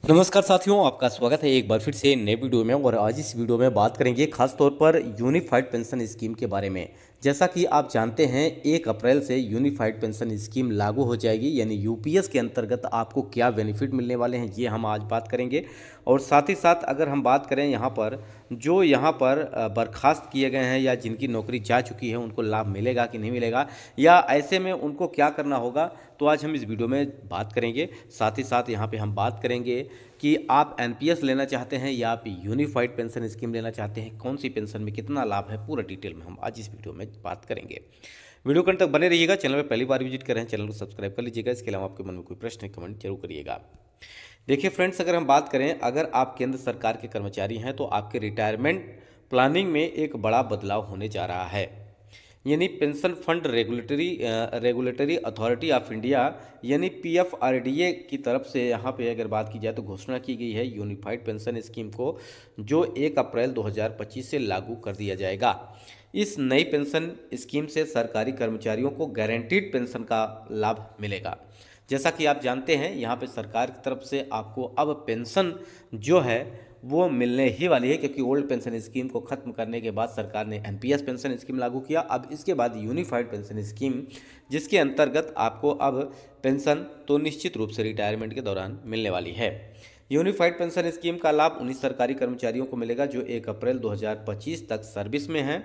नमस्कार साथियों, आपका स्वागत है एक बार फिर से नए वीडियो में। और आज इस वीडियो में बात करेंगे खास तौर पर यूनिफाइड पेंशन स्कीम के बारे में। जैसा कि आप जानते हैं 1 अप्रैल से यूनिफाइड पेंशन स्कीम लागू हो जाएगी, यानी यूपीएस के अंतर्गत आपको क्या बेनिफिट मिलने वाले हैं ये हम आज बात करेंगे। और साथ ही साथ अगर हम बात करें यहाँ पर जो यहाँ पर बर्खास्त किए गए हैं या जिनकी नौकरी जा चुकी है उनको लाभ मिलेगा कि नहीं मिलेगा, या ऐसे में उनको क्या करना होगा, तो आज हम इस वीडियो में बात करेंगे। साथ ही साथ यहाँ पे हम बात करेंगे कि आप एनपीएस लेना चाहते हैं या आप यूनिफाइड पेंशन स्कीम लेना चाहते हैं, कौन सी पेंशन में कितना लाभ है, पूरा डिटेल में हम आज इस वीडियो में बात करेंगे। वीडियो के अंत तक बने रहिएगा। चैनल में पहली बार विजिट कर रहे हैं, चैनल को सब्सक्राइब कर लीजिएगा। इसके अलावा आपके मन में कोई प्रश्न है कमेंट जरूर करिएगा। देखिए फ्रेंड्स, अगर हम बात करें, अगर आप केंद्र सरकार के कर्मचारी हैं तो आपके रिटायरमेंट प्लानिंग में एक बड़ा बदलाव होने जा रहा है। यानी pension fund regulatory authority of India यानी पीएफआरडीए की तरफ से यहाँ पे अगर बात की जाए तो घोषणा की गई है यूनिफाइड पेंशन स्कीम को, जो 1 अप्रैल 2025 से लागू कर दिया जाएगा। इस नई पेंशन स्कीम से सरकारी कर्मचारियों को गारंटीड पेंशन का लाभ मिलेगा। जैसा कि आप जानते हैं यहाँ पे सरकार की तरफ से आपको अब पेंशन जो है वो मिलने ही वाली है, क्योंकि ओल्ड पेंशन स्कीम को खत्म करने के बाद सरकार ने एनपीएस पेंशन स्कीम लागू किया। अब इसके बाद यूनिफाइड पेंशन स्कीम, जिसके अंतर्गत आपको अब पेंशन तो निश्चित रूप से रिटायरमेंट के दौरान मिलने वाली है। यूनिफाइड पेंशन स्कीम का लाभ 19 सरकारी कर्मचारियों को मिलेगा जो 1 अप्रैल 2025 तक सर्विस में हैं,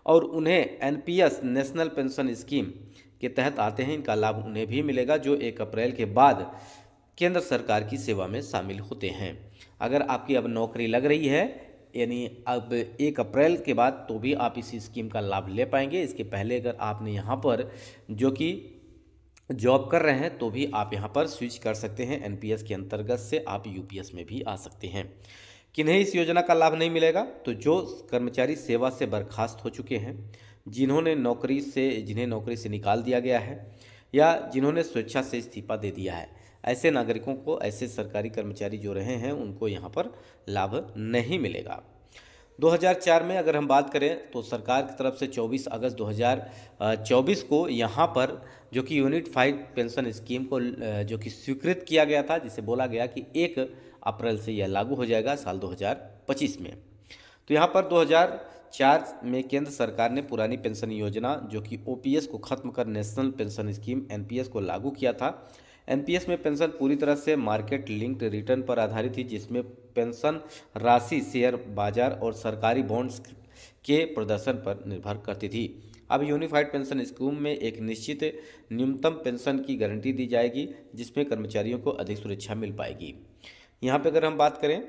और उन्हें एनपीएस नेशनल पेंशन स्कीम के तहत आते हैं। इनका लाभ उन्हें भी मिलेगा जो 1 अप्रैल के बाद केंद्र सरकार की सेवा में शामिल होते हैं। अगर आपकी अब नौकरी लग रही है, यानी अब 1 अप्रैल के बाद, तो भी आप इसी स्कीम का लाभ ले पाएंगे। इसके पहले अगर आपने यहाँ पर जो कि जॉब कर रहे हैं तो भी आप यहाँ पर स्विच कर सकते हैं। एनपीएस के अंतर्गत से आप यूपीएस में भी आ सकते हैं। किन्हें इस योजना का लाभ नहीं मिलेगा, तो जो कर्मचारी सेवा से बर्खास्त हो चुके हैं, जिन्हें नौकरी से निकाल दिया गया है, या जिन्होंने स्वेच्छा से इस्तीफा दे दिया है, ऐसे नागरिकों को, ऐसे सरकारी कर्मचारी जो रहे हैं उनको यहाँ पर लाभ नहीं मिलेगा। 2004 में अगर हम बात करें तो सरकार की तरफ से 24 अगस्त 2024 को यहाँ पर जो कि यूनिफाइड पेंशन स्कीम को जो कि स्वीकृत किया गया था, जिसे बोला गया कि 1 अप्रैल से यह लागू हो जाएगा साल 2025 में। तो यहाँ पर 2004 में केंद्र सरकार ने पुरानी पेंशन योजना जो कि ओपीएस को खत्म कर नेशनल पेंशन स्कीम एनपीएस को लागू किया था। एनपीएस में पेंशन पूरी तरह से मार्केट लिंक्ड रिटर्न पर आधारित थी, जिसमें पेंशन राशि शेयर बाजार और सरकारी बॉन्ड्स के प्रदर्शन पर निर्भर करती थी। अब यूनिफाइड पेंशन स्कीम में एक निश्चित न्यूनतम पेंशन की गारंटी दी जाएगी, जिसमें कर्मचारियों को अधिक सुरक्षा मिल पाएगी। यहाँ पे अगर हम बात करें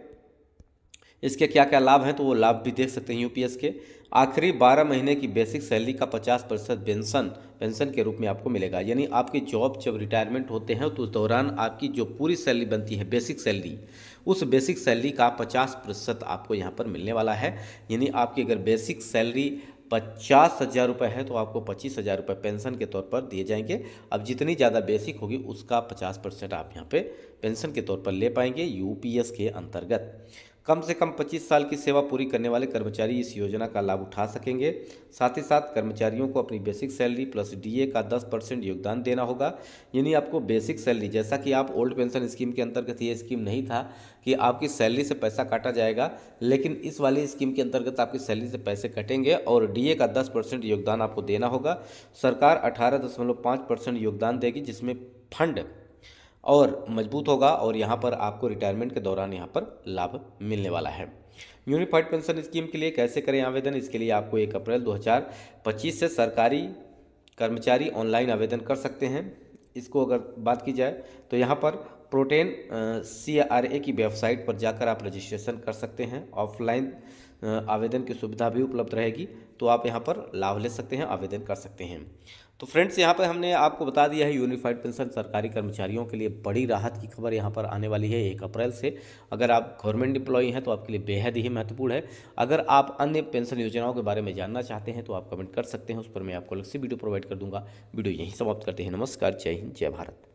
इसके क्या क्या लाभ हैं, तो वो लाभ भी देख सकते हैं यूपीएस के। आखिरी 12 महीने की बेसिक सैलरी का 50% पेंशन के रूप में आपको मिलेगा। यानी आपकी जॉब जब रिटायरमेंट होते हैं तो उस दौरान आपकी जो पूरी सैलरी बनती है बेसिक सैलरी, उस बेसिक सैलरी का 50% आपको यहाँ पर मिलने वाला है। यानी आपकी अगर बेसिक सैलरी 50,000 रुपये है तो आपको 25,000 रुपये पेंशन के तौर पर दिए जाएंगे। अब जितनी ज़्यादा बेसिक होगी उसका 50% आप यहाँ पे पेंशन के तौर पर ले पाएंगे यूपीएस के अंतर्गत। कम से कम 25 साल की सेवा पूरी करने वाले कर्मचारी इस योजना का लाभ उठा सकेंगे। साथ ही साथ कर्मचारियों को अपनी बेसिक सैलरी प्लस डीए का 10% योगदान देना होगा। यानी आपको बेसिक सैलरी, जैसा कि आप ओल्ड पेंशन स्कीम के अंतर्गत ये स्कीम नहीं था कि आपकी सैलरी से पैसा काटा जाएगा, लेकिन इस वाली स्कीम के अंतर्गत आपकी सैलरी से पैसे कटेंगे और डीए का 10% योगदान आपको देना होगा। सरकार 18.5% योगदान देगी, जिसमें फंड और मजबूत होगा, और यहाँ पर आपको रिटायरमेंट के दौरान यहाँ पर लाभ मिलने वाला है। यूनिफाइड पेंशन स्कीम के लिए कैसे करें आवेदन, इसके लिए आपको 1 अप्रैल 2025 से सरकारी कर्मचारी ऑनलाइन आवेदन कर सकते हैं। इसको अगर बात की जाए तो यहाँ पर प्रोटेन CRA की वेबसाइट पर जाकर आप रजिस्ट्रेशन कर सकते हैं। ऑफलाइन आवेदन की सुविधा भी उपलब्ध रहेगी, तो आप यहाँ पर लाभ ले सकते हैं, आवेदन कर सकते हैं। तो फ्रेंड्स, यहाँ पर हमने आपको बता दिया है यूनिफाइड पेंशन सरकारी कर्मचारियों के लिए बड़ी राहत की खबर यहाँ पर आने वाली है 1 अप्रैल से। अगर आप गवर्नमेंट एम्प्लॉई हैं तो आपके लिए बेहद ही महत्वपूर्ण है। अगर आप अन्य पेंशन योजनाओं के बारे में जानना चाहते हैं तो आप कमेंट कर सकते हैं, उस पर मैं आपको अलग से वीडियो प्रोवाइड कर दूंगा। वीडियो यहीं समाप्त करते हैं। नमस्कार, जय हिंद, जय भारत।